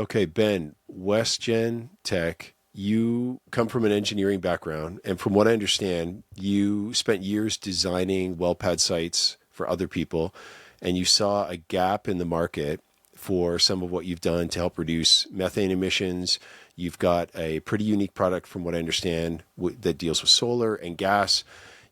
Okay, Ben, WestGen Tech, you come from an engineering background, and from what I understand, you spent years designing well pad sites for other people, and you saw a gap in the market for some of what you've done to help reduce methane emissions. You've got a pretty unique product, from what I understand, that deals with solar and gas.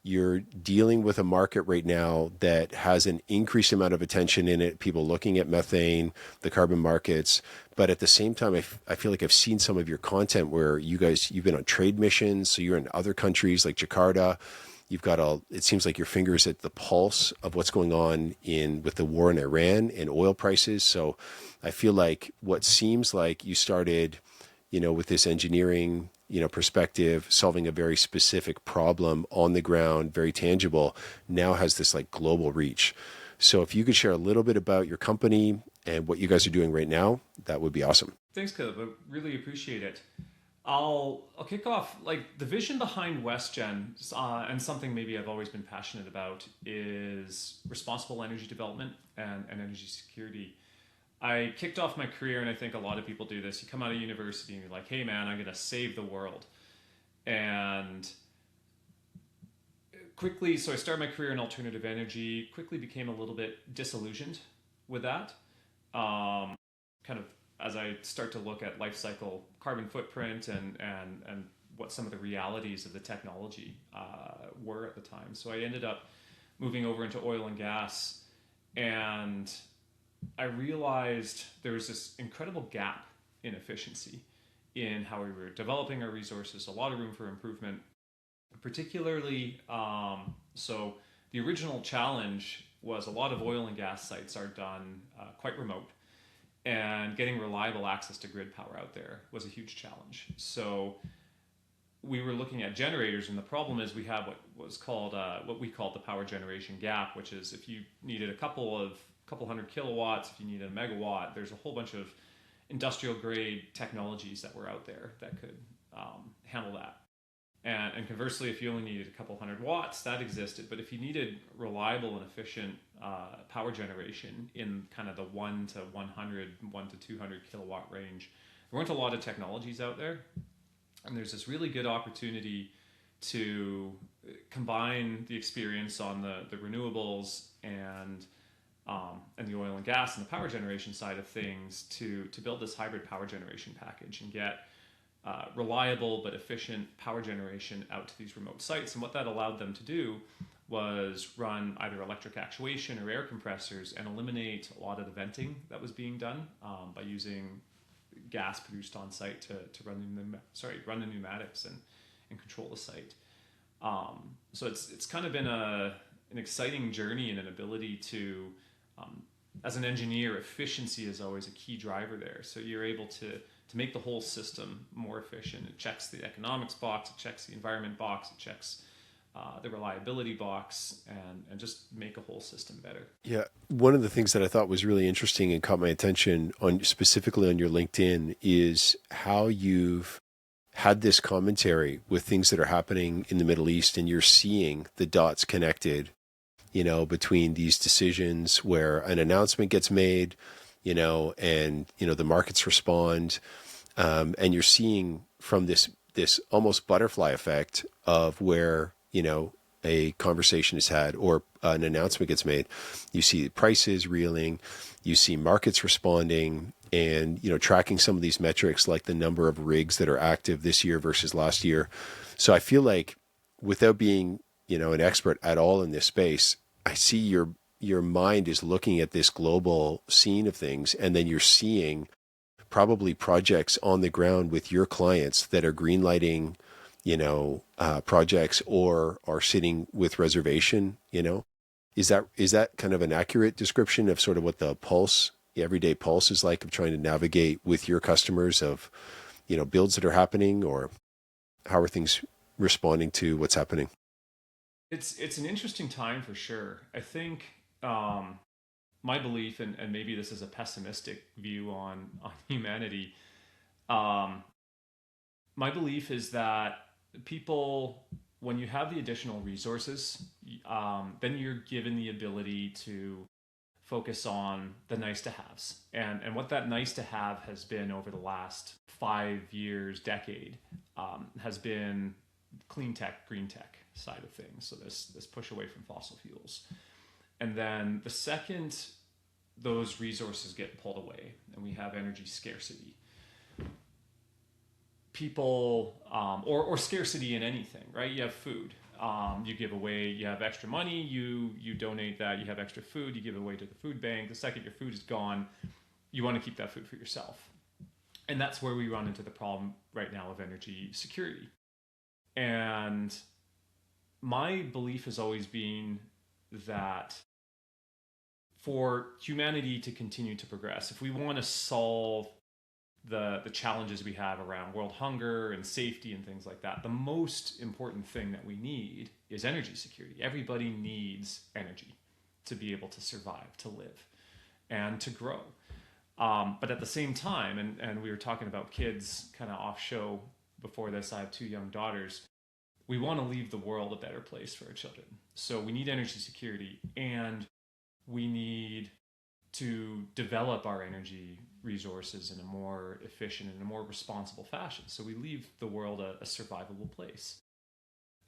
You're dealing with a market right now that has an increased amount of attention in it, people looking at methane, the carbon markets. But at the same time, I feel like I've seen some of your content where you've been on trade missions. So you're in other countries like Jakarta. You've got it seems like your fingers at the pulse of what's going on with the war in Iran and oil prices. So I feel like what seems like you started, with this engineering, perspective, solving a very specific problem on the ground, very tangible, now has this like global reach. So if you could share a little bit about your company and what you guys are doing right now, that would be awesome. Thanks, Caleb. I really appreciate it. I'll kick off like the vision behind WestGen, and something maybe I've always been passionate about is responsible energy development and energy security. I kicked off my career, and I think a lot of people do this. You come out of university and you're like, "Hey, man, I'm gonna save the world," and quickly, so I started my career in alternative energy. Quickly became a little bit disillusioned with that. Kind of as I start to look at life cycle carbon footprint and what some of the realities of the technology were at the time. So I ended up moving over into oil and gas, and I realized there was this incredible gap in efficiency in how we were developing our resources, a lot of room for improvement, particularly. So the original challenge was a lot of oil and gas sites are done quite remote, and getting reliable access to grid power out there was a huge challenge. So we were looking at generators, and the problem is we have what we call the power generation gap, which is if you needed a couple hundred kilowatts, if you needed a megawatt, there's a whole bunch of industrial grade technologies that were out there that could handle that. And conversely, if you only needed a couple hundred watts, that existed. But if you needed reliable and efficient power generation in kind of the 1 to 100, 1 to 200 kilowatt range, there weren't a lot of technologies out there. And there's this really good opportunity to combine the experience on the renewables and the oil and gas and the power generation side of things to build this hybrid power generation package and get reliable but efficient power generation out to these remote sites. And what that allowed them to do was run either electric actuation or air compressors and eliminate a lot of the venting that was being done by using gas produced on site to run the pneumatics and control the site. So it's kind of been an exciting journey and an ability to as an engineer, efficiency is always a key driver there. So you're able to make the whole system more efficient. It checks the economics box, it checks the environment box, it checks the reliability box, and just make a whole system better. Yeah, one of the things that I thought was really interesting and caught my attention on specifically on your LinkedIn is how you've had this commentary with things that are happening in the Middle East, and you're seeing the dots connected, between these decisions where an announcement gets made, and the markets respond, and you're seeing from this almost butterfly effect of where a conversation is had or an announcement gets made. You see prices reeling, you see markets responding, and tracking some of these metrics like the number of rigs that are active this year versus last year. So I feel like, without being an expert at all in this space, I see your mind is looking at this global scene of things, and then you're seeing probably projects on the ground with your clients that are greenlighting, projects or are sitting with reservation. Is that kind of an accurate description of sort of what the everyday pulse is like of trying to navigate with your customers of, builds that are happening, or how are things responding to what's happening? It's an interesting time for sure. I think my belief, and maybe this is a pessimistic view on humanity, um, my belief is that people, when you have the additional resources, then you're given the ability to focus on the nice to haves. And what that nice to have has been over the last 5 years, decade, has been clean tech, green tech side of things. So this push away from fossil fuels. And then the second those resources get pulled away and we have energy scarcity, people, or scarcity in anything, right? You have food. You give away, you have extra money, you donate that, you have extra food, you give it away to the food bank. The second your food is gone, you want to keep that food for yourself. And that's where we run into the problem right now of energy security. And my belief has always been that for humanity to continue to progress, if we want to solve the challenges we have around world hunger and safety and things like that, the most important thing that we need is energy security. Everybody needs energy to be able to survive, to live, and to grow. But at the same time, and we were talking about kids kind of off show before this, I have 2 young daughters. We want to leave the world a better place for our children. So we need energy security, and we need to develop our energy resources in a more efficient and a more responsible fashion. So we leave the world a survivable place.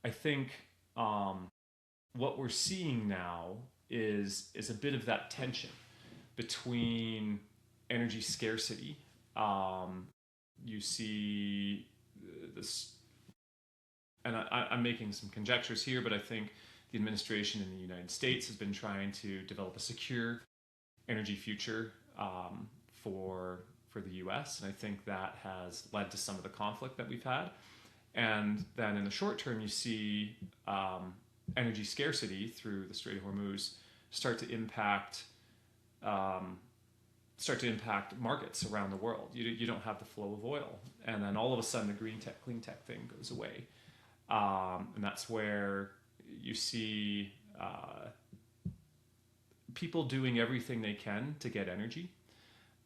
I think what we're seeing now is a bit of that tension between energy scarcity. You see this, and I'm making some conjectures here, but I think the administration in the United States has been trying to develop a secure energy future for the U.S., and I think that has led to some of the conflict that we've had. And then in the short term, you see energy scarcity through the Strait of Hormuz start to impact markets around the world. You don't have the flow of oil, and then all of a sudden the green tech, clean tech thing goes away, and that's where you see people doing everything they can to get energy.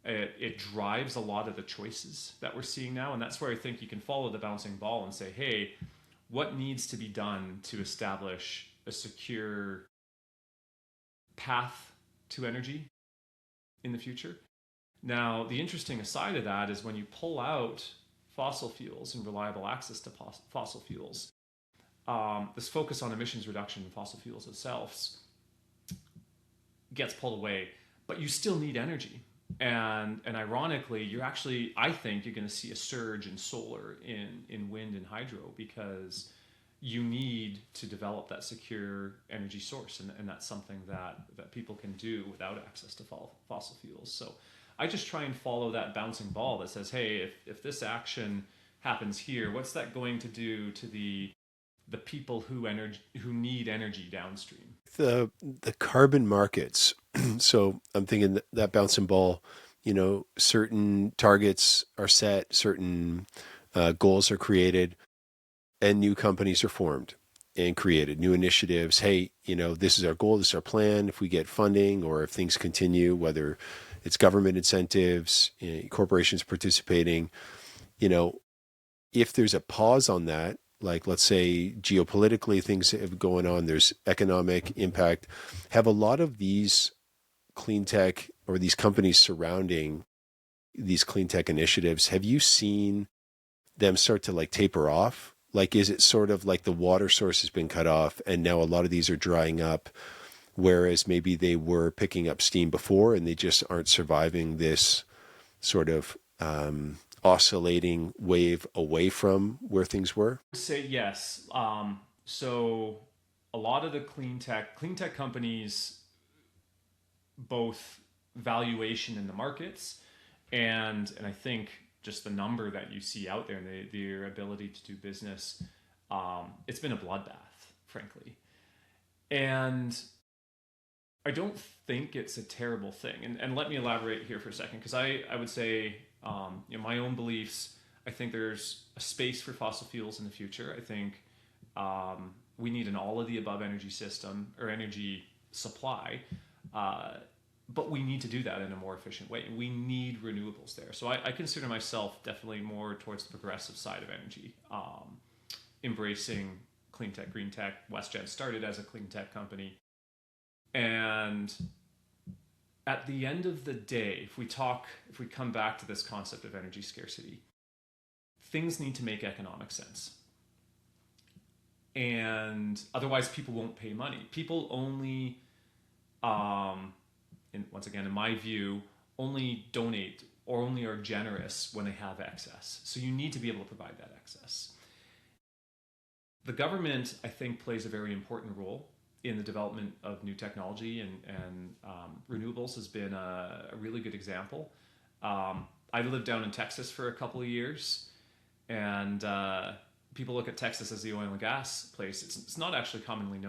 It drives a lot of the choices that we're seeing now, and that's where I think you can follow the bouncing ball and say, hey, what needs to be done to establish a secure path to energy in the future? Now, the interesting aside of that is when you pull out fossil fuels and reliable access to fossil fuels, this focus on emissions reduction in fossil fuels itself gets pulled away, but you still need energy. And ironically, I think you're going to see a surge in solar, in wind and hydro, because you need to develop that secure energy source. And that's something that people can do without access to fossil fuels. So I just try and follow that bouncing ball that says, hey, if this action happens here, what's that going to do to the people who need energy downstream? The carbon markets. So I'm thinking that bouncing ball, certain targets are set, certain goals are created, and new companies are formed and created, new initiatives. Hey, this is our goal, this is our plan. If we get funding or if things continue, whether it's government incentives, corporations participating, if there's a pause on that, like let's say geopolitically things have going on, there's economic impact, have a lot of these clean tech or these companies surrounding these clean tech initiatives, have you seen them start to like taper off? Like, is it sort of like the water source has been cut off and now a lot of these are drying up, whereas maybe they were picking up steam before and they just aren't surviving this sort of oscillating wave away from where things were? I would say yes. So a lot of the clean tech companies, both valuation in the markets and I think just the number that you see out there and their ability to do business, it's been a bloodbath, frankly. And I don't think it's a terrible thing. And let me elaborate here for a second, because I would say, my own beliefs, I think there's a space for fossil fuels in the future. I think we need an all of the above energy system or energy supply. But we need to do that in a more efficient way. We need renewables there. So I consider myself definitely more towards the progressive side of energy, embracing clean tech, green tech. WestGen started as a clean tech company. And at the end of the day, if we come back to this concept of energy scarcity, things need to make economic sense. And otherwise, people won't pay money. People only, once again, in my view, only donate or only are generous when they have excess. So you need to be able to provide that excess. The government, I think, plays a very important role in the development of new technology, and renewables has been a really good example. I've lived down in Texas for a couple of years, and people look at Texas as the oil and gas place. It's not actually commonly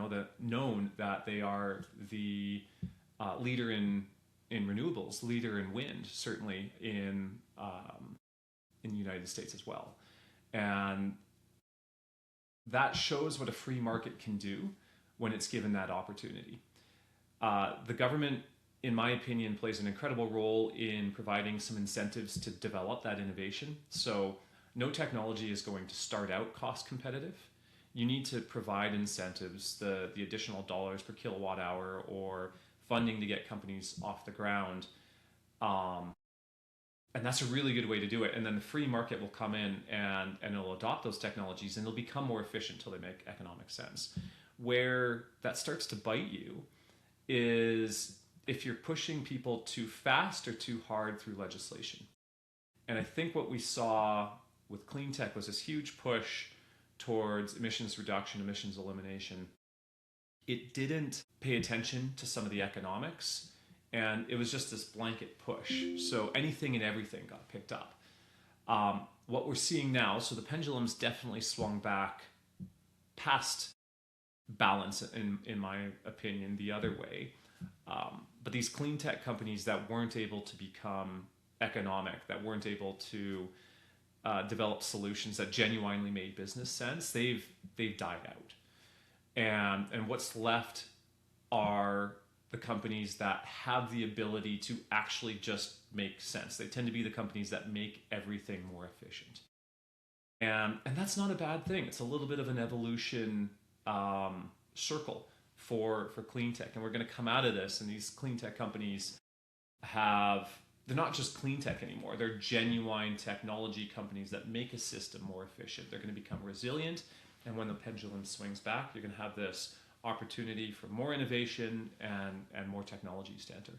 known that they are the leader in renewables, leader in wind, certainly in the United States as well, and that shows what a free market can do when it's given that opportunity. The government, in my opinion, plays an incredible role in providing some incentives to develop that innovation. So no technology is going to start out cost competitive. You need to provide incentives, the additional dollars per kilowatt hour or funding to get companies off the ground. And that's a really good way to do it. And then the free market will come in and it'll adopt those technologies and they'll become more efficient until they make economic sense. Where that starts to bite you is if you're pushing people too fast or too hard through legislation. And I think what we saw with clean tech was this huge push towards emissions reduction, emissions elimination. It didn't pay attention to some of the economics, and it was just this blanket push. So anything and everything got picked up. What we're seeing now, so the pendulum's definitely swung back past balance, in my opinion, the other way. But these clean tech companies that weren't able to become economic, that weren't able to develop solutions that genuinely made business sense, they've died out. And what's left are the companies that have the ability to actually just make sense. They tend to be the companies that make everything more efficient. And that's not a bad thing. It's a little bit of an evolution circle for clean tech. And we're going to come out of this, and these clean tech companies they're not just clean tech anymore. They're genuine technology companies that make a system more efficient. They're going to become resilient. And when the pendulum swings back, you're going to have this opportunity for more innovation and more technologies to enter.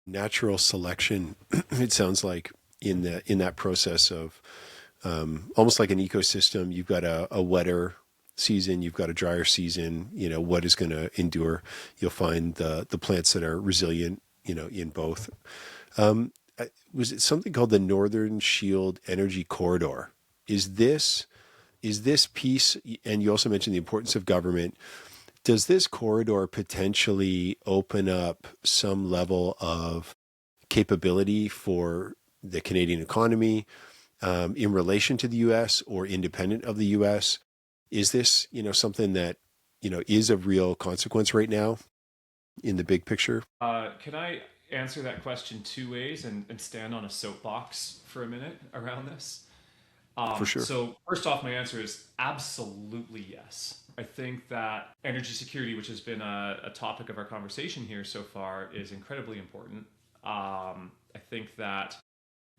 Natural selection, it sounds like, in that process of almost like an ecosystem. You've got a wetter season, you've got a drier season. What is going to endure? You'll find the plants that are resilient, in both. Was it something called the Northern Shield Energy Corridor? Is this piece, and you also mentioned the importance of government, does this corridor potentially open up some level of capability for the Canadian economy in relation to the U.S. or independent of the U.S.? Is this, something that, is of real consequence right now in the big picture? Can I answer that question two ways and stand on a soapbox for a minute around this? For sure. So first off, my answer is absolutely yes. I think that energy security, which has been a topic of our conversation here so far, is incredibly important. I think that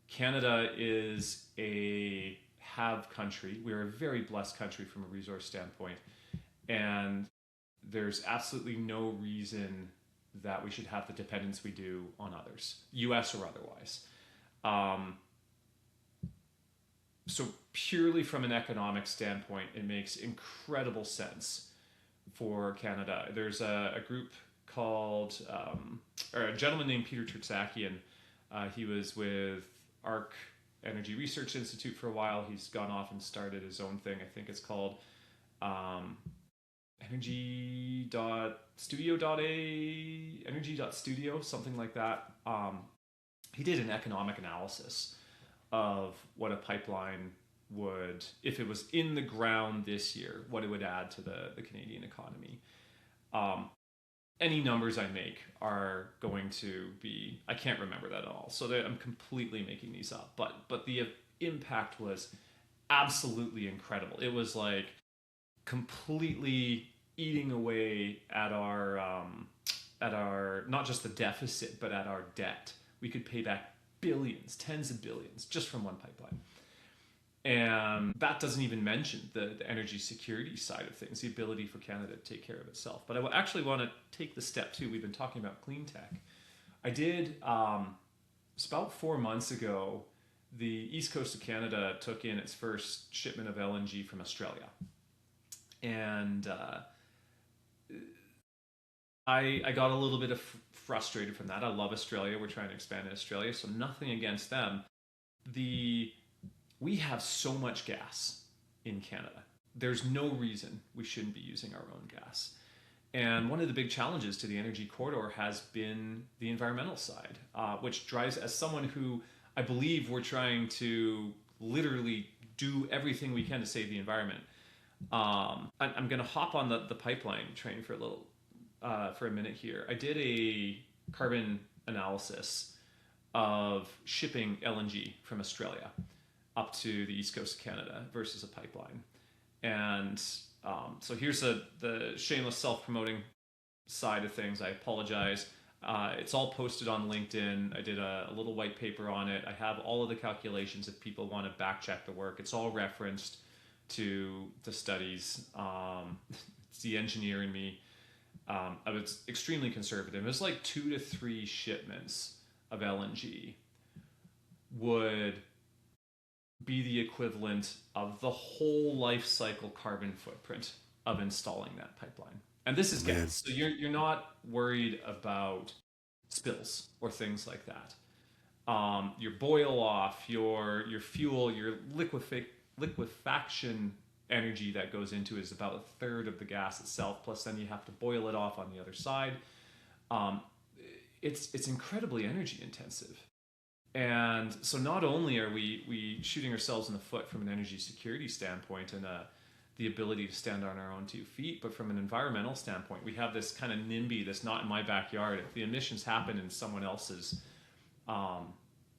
Canada is a have country. We're a very blessed country from a resource standpoint. And there's absolutely no reason that we should have the dependence we do on others, US or otherwise. So purely from an economic standpoint, it makes incredible sense for Canada. There's a group called, or a gentleman named Peter Tertsakian. He was with ARC Energy Research Institute for a while. He's gone off and started his own thing. I think it's called energy.studio, something like that. He did an economic analysis of what a pipeline would, if it was in the ground this year, what it would add to the Canadian economy. Any numbers I make are going to be, I can't remember that at all. So I'm completely making these up. But the impact was absolutely incredible. It was like completely eating away at our not just the deficit, but at our debt. We could pay back billions, tens of billions, just from one pipeline. And that doesn't even mention the energy security side of things, the ability for Canada to take care of itself. But I actually want to take the step too. We've been talking about clean tech. I did, it's about 4 months ago, the east coast of Canada took in its first shipment of LNG from Australia. And I got a little bit of frustrated from that. I love Australia. We're trying to expand in Australia, so nothing against them. We have so much gas in Canada. There's no reason we shouldn't be using our own gas. And one of the big challenges to the energy corridor has been the environmental side, which drives, as someone who I believe we're trying to literally do everything we can to save the environment. I'm going to hop on the pipeline train for a minute here. I did a carbon analysis of shipping LNG from Australia up to the east coast of Canada versus a pipeline. And so here's the shameless self-promoting side of things. I apologize. It's all posted on LinkedIn. I did a little white paper on it. I have all of the calculations if people want to back check the work. It's all referenced to the studies. It's the engineer in me. I was extremely conservative. It was like 2 to 3 shipments of LNG would be the equivalent of the whole life cycle carbon footprint of installing that pipeline. And this is gas. So you're not worried about spills or things like that. Your boil off, your fuel, your liquefaction energy that goes into is about 1/3 of the gas itself. Plus, then you have to boil it off on the other side. It's incredibly energy intensive. And so not only are we shooting ourselves in the foot from an energy security standpoint and the ability to stand on our own 2 feet, but from an environmental standpoint, we have this kind of NIMBY that's not in my backyard. If the emissions happen in someone else's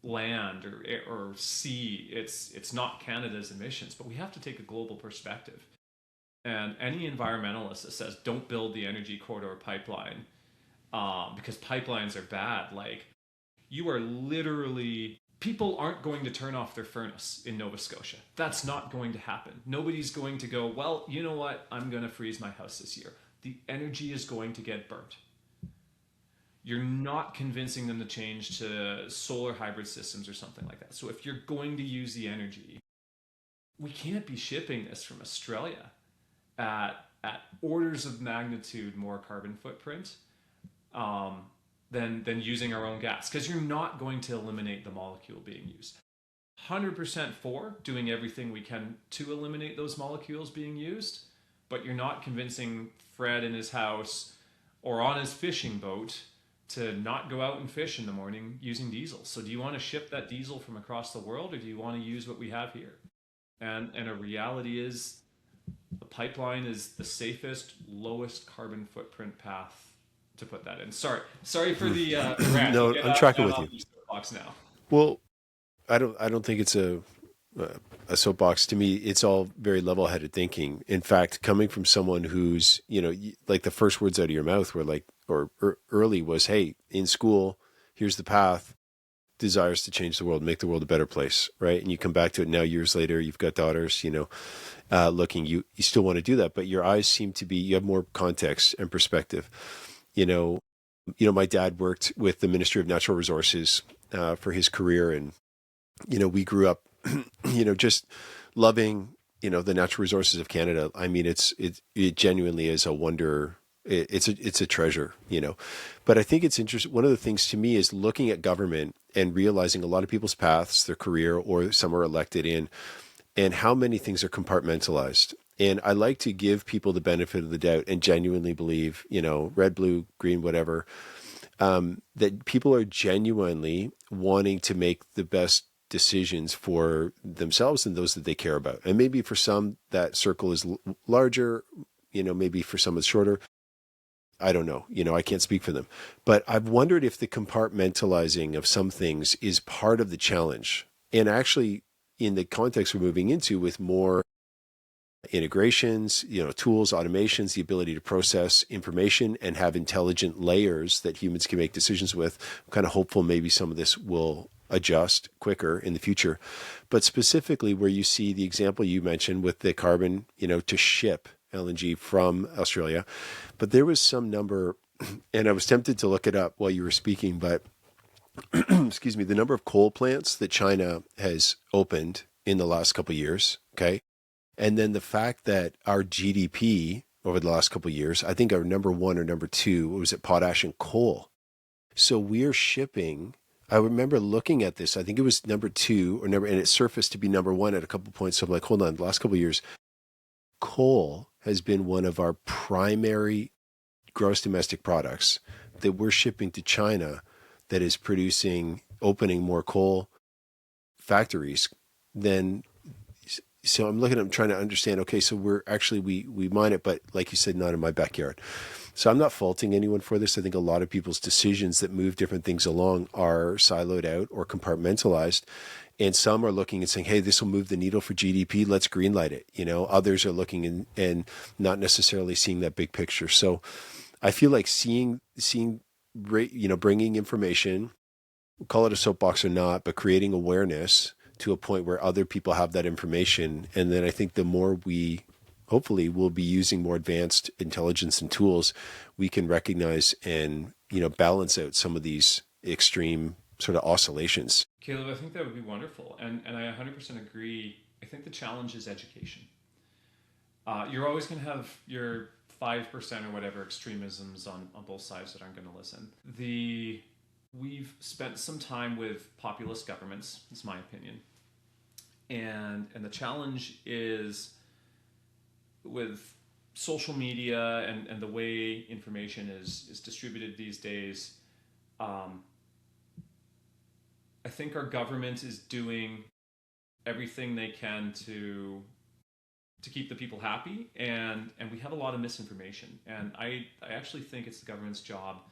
land or sea, it's not Canada's emissions, but we have to take a global perspective. And any environmentalist that says don't build the energy corridor pipeline because pipelines are bad, like, you are literally, people aren't going to turn off their furnace in Nova Scotia. That's not going to happen. Nobody's going to go, well, you know what? I'm going to freeze my house this year. The energy is going to get burnt. You're not convincing them to change to solar hybrid systems or something like that. So if you're going to use the energy, we can't be shipping this from Australia at orders of magnitude more carbon footprint than using our own gas, because you're not going to eliminate the molecule being used. 100% for doing everything we can to eliminate those molecules being used, but you're not convincing Fred in his house or on his fishing boat to not go out and fish in the morning using diesel. So do you want to ship that diesel from across the world, or do you want to use what we have here? And a reality is the pipeline is the safest, lowest carbon footprint path to put that in. Sorry for the rant. No, I'm tracking with you. Soapbox now. Well, I don't think it's a soapbox. To me, it's all very level-headed thinking. In fact, coming from someone who's, like the first words out of your mouth were like, or early was, hey, in school, here's the path, desires to change the world, make the world a better place, right? And you come back to it now years later, you've got daughters, looking, you still want to do that, but your eyes seem to be, you have more context and perspective. My dad worked with the Ministry of Natural Resources for his career. And, we grew up, just loving, the natural resources of Canada. I mean, it genuinely is a wonder. It's a treasure, but I think it's interesting. One of the things to me is looking at government and realizing a lot of people's paths, their career, or some are elected in, and how many things are compartmentalized. And I like to give people the benefit of the doubt and genuinely believe, red, blue, green, whatever, that people are genuinely wanting to make the best decisions for themselves and those that they care about. And maybe for some that circle is larger, maybe for some it's shorter. I don't know, I can't speak for them, but I've wondered if the compartmentalizing of some things is part of the challenge. And actually in the context we're moving into with more integrations, tools, automations, the ability to process information and have intelligent layers that humans can make decisions with. I'm kind of hopeful maybe some of this will adjust quicker in the future. But specifically where you see the example you mentioned with the carbon, to ship LNG from Australia, but there was some number, and I was tempted to look it up while you were speaking, but excuse me, the number of coal plants that China has opened in the last couple of years, okay? And then the fact that our GDP over the last couple of years, I think our number one or number two was at potash and coal. So we're shipping. I remember looking at this. I think it was number two or number, and it surfaced to be number one at a couple of points. So I'm like, hold on, the last couple of years, coal has been one of our primary gross domestic products that we're shipping to China that is opening more coal factories than. So I'm trying to understand, okay, so we mine it, but like you said, not in my backyard. So I'm not faulting anyone for this. I think a lot of people's decisions that move different things along are siloed out or compartmentalized. And some are looking and saying, hey, this will move the needle for GDP. Let's greenlight it. Others are looking and not necessarily seeing that big picture. So I feel like seeing, bringing information, call it a soapbox or not, but creating awareness to a point where other people have that information. And then I think the more we hopefully will be using more advanced intelligence and tools, we can recognize and, balance out some of these extreme sort of oscillations. Caleb, I think that would be wonderful. And I 100% agree. I think the challenge is education. You're always going to have your 5% or whatever extremisms on both sides that aren't going to listen. We've spent some time with populist governments, is my opinion. And the challenge is with social media and the way information is distributed these days. I think our government is doing everything they can to keep the people happy, and we have a lot of misinformation. And I actually think it's the government's job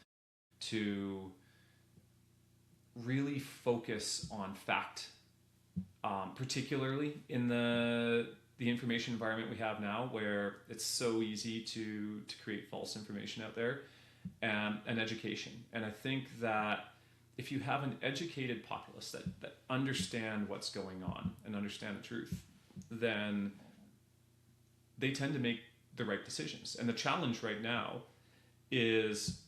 to really focus on fact, particularly in the information environment we have now, where it's so easy to create false information out there, and education. And I think that if you have an educated populace that understand what's going on and understand the truth, then they tend to make the right decisions. And the challenge right now is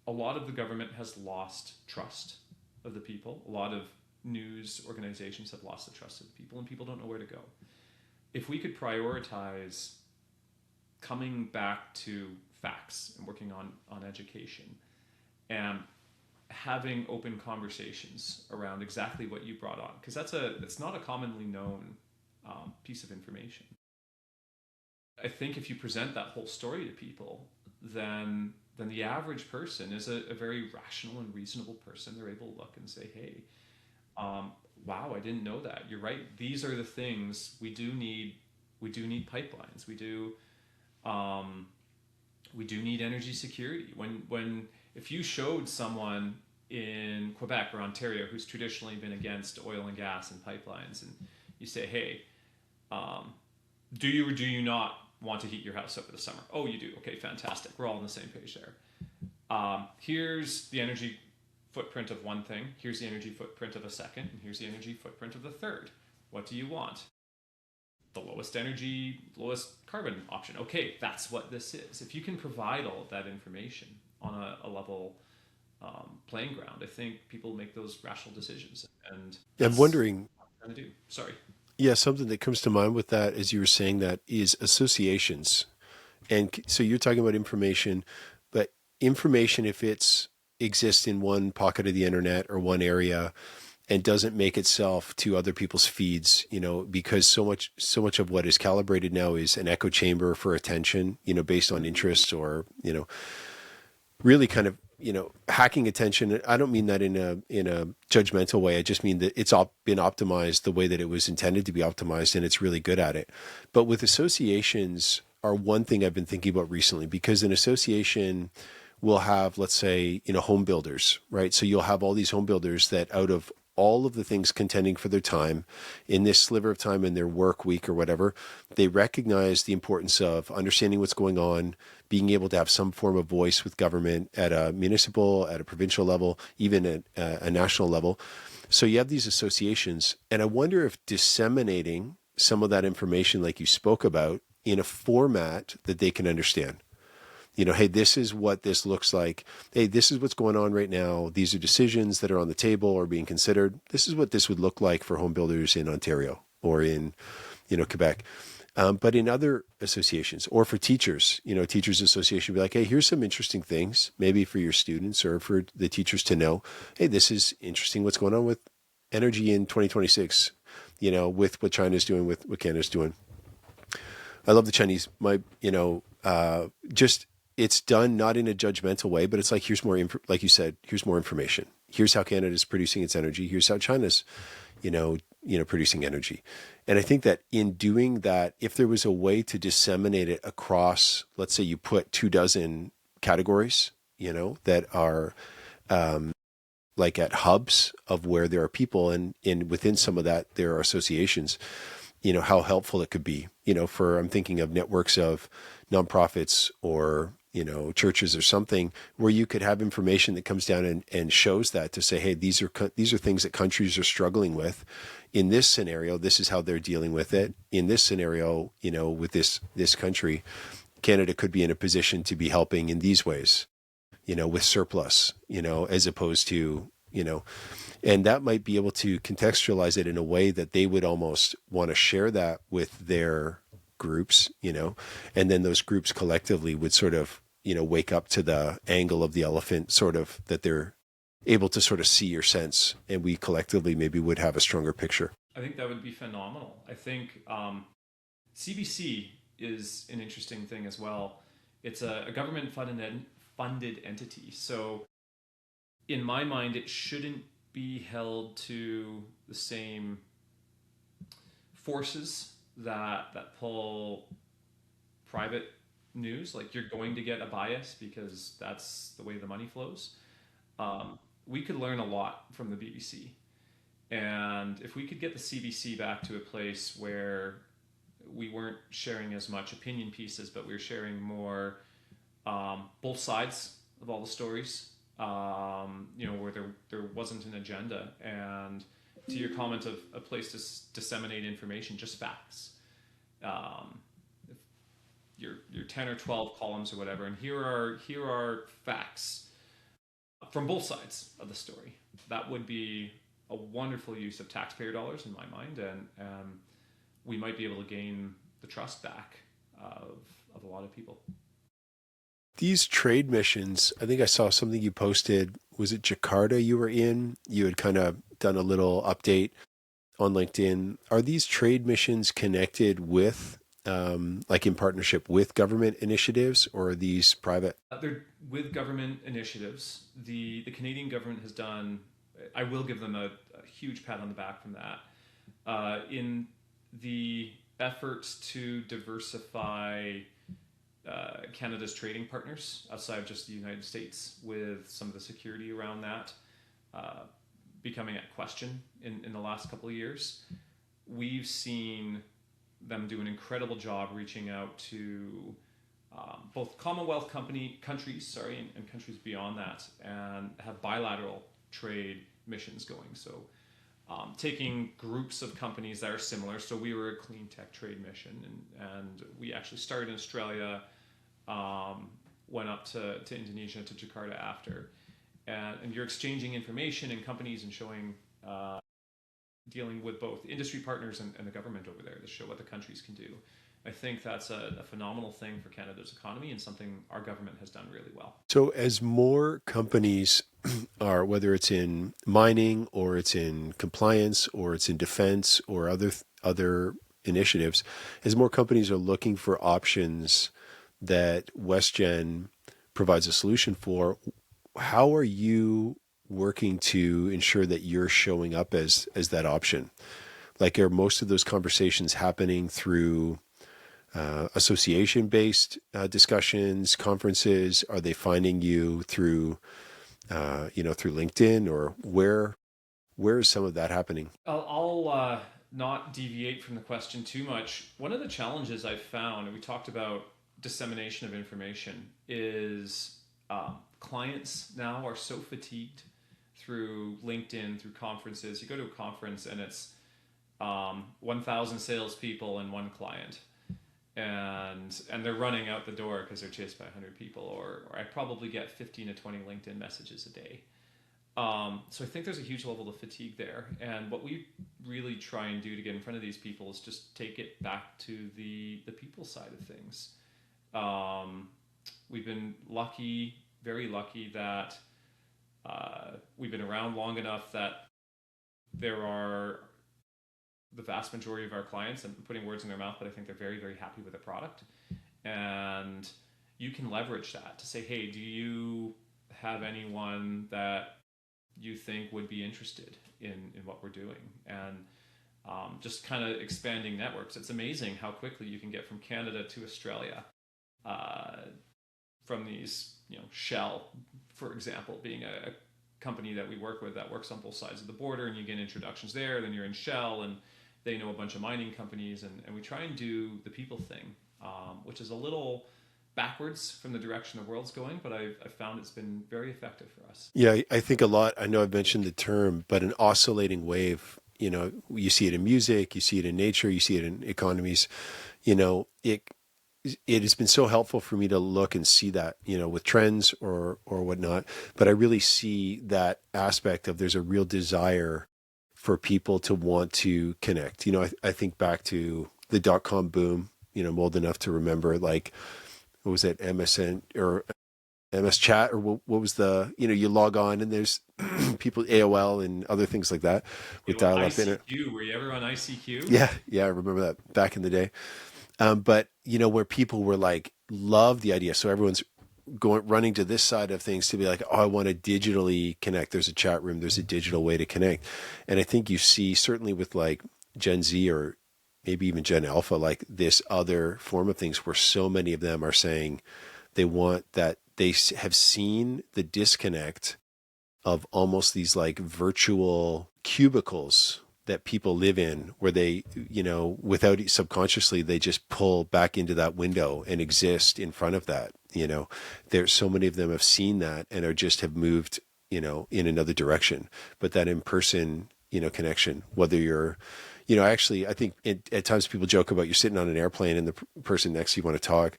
a lot of the government has lost trust of the people. A lot of news organizations have lost the trust of the people, and people don't know where to go. If we could prioritize coming back to facts and working on education and having open conversations around exactly what you brought on, because it's not a commonly known piece of information. I think if you present that whole story to people, then the average person is a very rational and reasonable person. They're able to look and say, hey, wow, I didn't know that. You're right. These are the things we do need. We do need pipelines. We do need energy security. If you showed someone in Quebec or Ontario who's traditionally been against oil and gas and pipelines, and you say, hey, do you or do you not want to heat your house over the summer? Oh, you do. Okay, fantastic. We're all on the same page there. Here's the energy footprint of one thing. Here's the energy footprint of a second. And here's the energy footprint of the third. What do you want? The lowest carbon option. Okay, that's what this is. If you can provide all of that information on a level playing ground, I think people make those rational decisions. And I'm wondering, what I'm trying to do. Sorry. yeah, something that comes to mind with that, as you were saying that, is associations. And so you're talking about information, but information, if it's exists in one pocket of the internet or one area and doesn't make itself to other people's feeds, because so much of what is calibrated now is an echo chamber for attention, based on interests or, really kind of, hacking attention. I don't mean that in a judgmental way. I just mean that it's been optimized the way that it was intended to be optimized, and it's really good at it. But with associations are one thing I've been thinking about recently, because an association will have, let's say, home builders, right? So you'll have all these home builders that out of all of the things contending for their time in this sliver of time in their work week or whatever. They recognize the importance of understanding what's going on, being able to have some form of voice with government at a municipal, at a provincial level, even at a national level. So you have these associations, and I wonder if disseminating some of that information, like you spoke about, in a format that they can understand. Hey, this is what this looks like. Hey, this is what's going on right now. These are decisions that are on the table or being considered. This is what this would look like for home builders in Ontario or in, Quebec. But in other associations or for teachers, teachers association, be like, hey, here's some interesting things, maybe for your students or for the teachers to know. Hey, this is interesting. What's going on with energy in 2026, with what China's doing, with what Canada's doing. I love the Chinese. Just it's done not in a judgmental way, but it's like, here's more, like you said, here's more information. Here's how Canada's producing its energy. Here's how China's, producing energy. And I think that in doing that, if there was a way to disseminate it across, let's say you put 24 categories, that are like at hubs of where there are people, and within some of that, there are associations, how helpful it could be, I'm thinking of networks of nonprofits or, churches or something where you could have information that comes down and shows that to say, hey, these are things that countries are struggling with. In this scenario, this is how they're dealing with it. In this scenario, with this country, Canada could be in a position to be helping in these ways, with surplus, as opposed to, and that might be able to contextualize it in a way that they would almost want to share that with their groups, and then those groups collectively would sort of, wake up to the angle of the elephant, sort of, that they're able to sort of see or sense, and we collectively maybe would have a stronger picture. I think that would be phenomenal. I think CBC is an interesting thing as well. It's a government funded entity. So in my mind, it shouldn't be held to the same forces that pull private news. Like, you're going to get a bias because that's the way the money flows. We could learn a lot from the BBC. And if we could get the CBC back to a place where we weren't sharing as much opinion pieces, but we were sharing more both sides of all the stories, where there wasn't an agenda. And to your comment of a place to disseminate information, just facts. Your 10 or 12 columns or whatever, and here are facts from both sides of the story. That would be a wonderful use of taxpayer dollars in my mind, and we might be able to gain the trust back of a lot of people. These trade missions, I think I saw something you posted. Was it Jakarta you were in? You had kind of done a little update on LinkedIn. Are these trade missions connected with, like in partnership with government initiatives, or are these private? They're with government initiatives. The Canadian government has done, I will give them a huge pat on the back from that, in the efforts to diversify Canada's trading partners outside of just the United States, with some of the security around that becoming at question in the last couple of years. We've seen them do an incredible job reaching out to both Commonwealth countries, and countries beyond that, and have bilateral trade missions going. So taking groups of companies that are similar. So we were a clean tech trade mission, and we actually started in Australia, went up to Indonesia, to Jakarta after. And you're exchanging information and companies and showing, dealing with both industry partners and the government over there to show what the countries can do. I think that's a phenomenal thing for Canada's economy, and something our government has done really well. So as more companies are, whether it's in mining or it's in compliance or it's in defense or other initiatives, as more companies are looking for options that WestGen provides a solution for, how are you working to ensure that you're showing up as that option? Like, are most of those conversations happening through association-based discussions, conferences? Are they finding you through, through LinkedIn, or where Where is some of that happening? I'll not deviate from the question too much. One of the challenges I've found, and we talked about dissemination of information, is clients now are so fatigued through LinkedIn, through conferences. You go to a conference and it's 1,000 salespeople and one client, and they're running out the door because they're chased by 100 people, or I probably get 15 to 20 LinkedIn messages a day. So I think there's a huge level of fatigue there, and what we really try and do to get in front of these people is just take it back to the people side of things. Um, we've been lucky, very lucky that we've been around long enough that there are the vast majority of our clients, I'm putting words in their mouth, but I think they're very, very happy with the product. And you can leverage that to say, hey, do you have anyone that you think would be interested in what we're doing? And just kind of expanding networks. It's amazing how quickly you can get from Canada to Australia uh, from these, Shell, for example, being a company that we work with that works on both sides of the border, and you get introductions there, then you're in Shell, and they know a bunch of mining companies, and we try and do the people thing, which is a little backwards from the direction the world's going, but I've found it's been very effective for us. Yeah, I think a lot. I know I've mentioned the term, but an oscillating wave. You see it in music, you see it in nature, you see it in economies. It has been so helpful for me to look and see that, with trends or whatnot. But I really see that aspect of there's a real desire for people to want to connect. I think back to the .com boom. I'm old enough to remember, like, what was it, MSN or MS Chat, or what was you log on and there's people, AOL and other things like that with dial-up in it. ICQ, were you ever on ICQ? Yeah, yeah, I remember that back in the day. But where people were like, love the idea. So everyone's going running to this side of things to be like, oh, I want to digitally connect. There's a chat room. There's a digital way to connect. And I think you see certainly with like Gen Z or maybe even Gen Alpha, like this other form of things where so many of them are saying they want that, they have seen the disconnect of almost these like virtual cubicles that people live in where they, without subconsciously, they just pull back into that window and exist in front of that. There's so many of them have seen that and are just have moved, in another direction. But that in-person, connection, whether you're, actually, I think at times people joke about you're sitting on an airplane and the person next to you want to talk,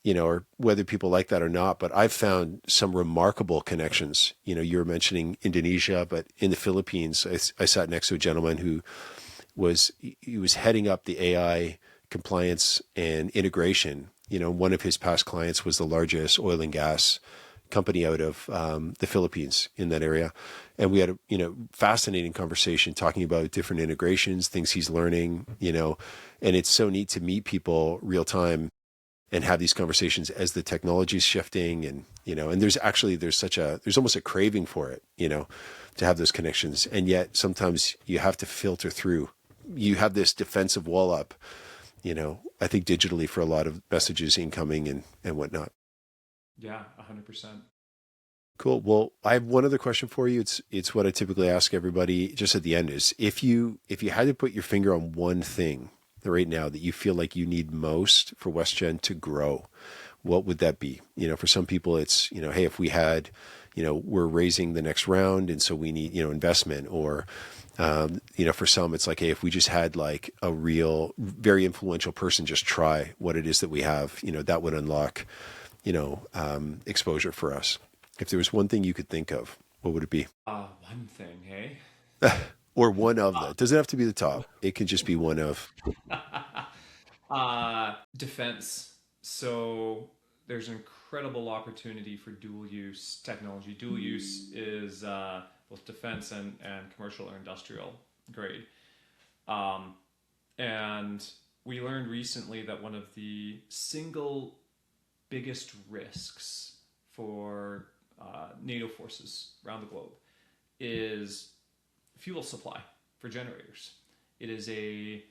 or whether people like that or not. But I've found some remarkable connections. You were mentioning Indonesia, but in the Philippines, I sat next to a gentleman who he was heading up the AI compliance and integration. One of his past clients was the largest oil and gas company out of the Philippines in that area. And we had a, fascinating conversation talking about different integrations, things he's learning, and it's so neat to meet people real time and have these conversations as the technology is shifting. And and there's almost a craving for it, to have those connections. And yet sometimes you have to filter through. You have this defensive wall up, I think digitally for a lot of messages incoming and whatnot. Yeah, 100%. Cool. Well, I have one other question for you. It's what I typically ask everybody just at the end is if you had to put your finger on one thing right now that you feel like you need most for WestGen to grow, what would that be? For some people it's, hey, if we had, we're raising the next round and so we need, investment, or, for some it's like, hey, if we just had like a real, very influential person just try what it is that we have, that would unlock, exposure for us. If there was one thing you could think of, what would it be? One thing, hey? Or one of the, it doesn't have to be the top. It can just be one of. Defense. So there's an incredible opportunity for dual use technology. Dual use is both defense and commercial or industrial grade. Um, and we learned recently that one of the single biggest risks for NATO forces around the globe is fuel supply for generators. It is a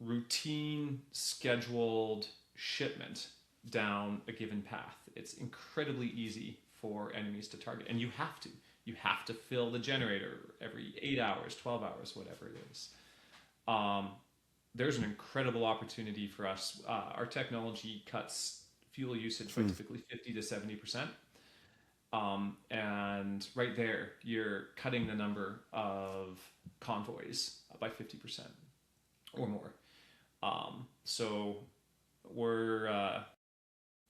routine, scheduled shipment down a given path. It's incredibly easy for enemies to target, and you have to. you have to fill the generator every 8 hours, 12 hours, whatever it is. Um, there's an incredible opportunity for us. Our technology cuts fuel usage by Hmm. typically 50 to 70%. And right there, you're cutting the number of convoys by 50% or more. So we're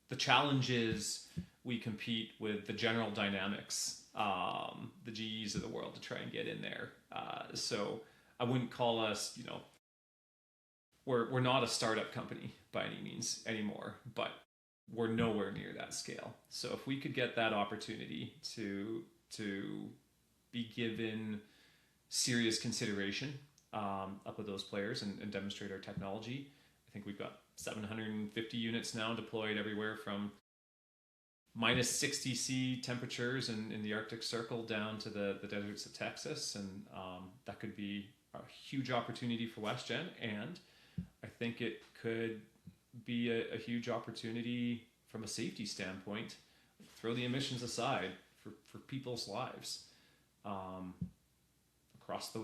the challenge is we compete with the General Dynamics, the GEs of the world to try and get in there. So I wouldn't call us, we're not a startup company by any means anymore, but we're nowhere near that scale. So if we could get that opportunity to be given serious consideration up with those players and demonstrate our technology, I think we've got 750 units now deployed everywhere from minus 60 C temperatures in the Arctic Circle down to the deserts of Texas. And that could be a huge opportunity for WestGen. And I think it could be a huge opportunity from a safety standpoint. Throw the emissions aside for people's lives um, across the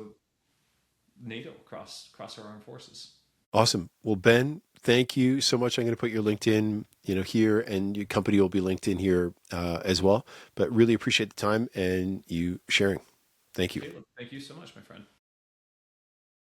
NATO, across our armed forces. Awesome. Well, Ben, thank you so much. I'm going to put your LinkedIn, here, and your company will be linked in here as well. But really appreciate the time and you sharing. Thank you. Caleb, thank you so much, my friend.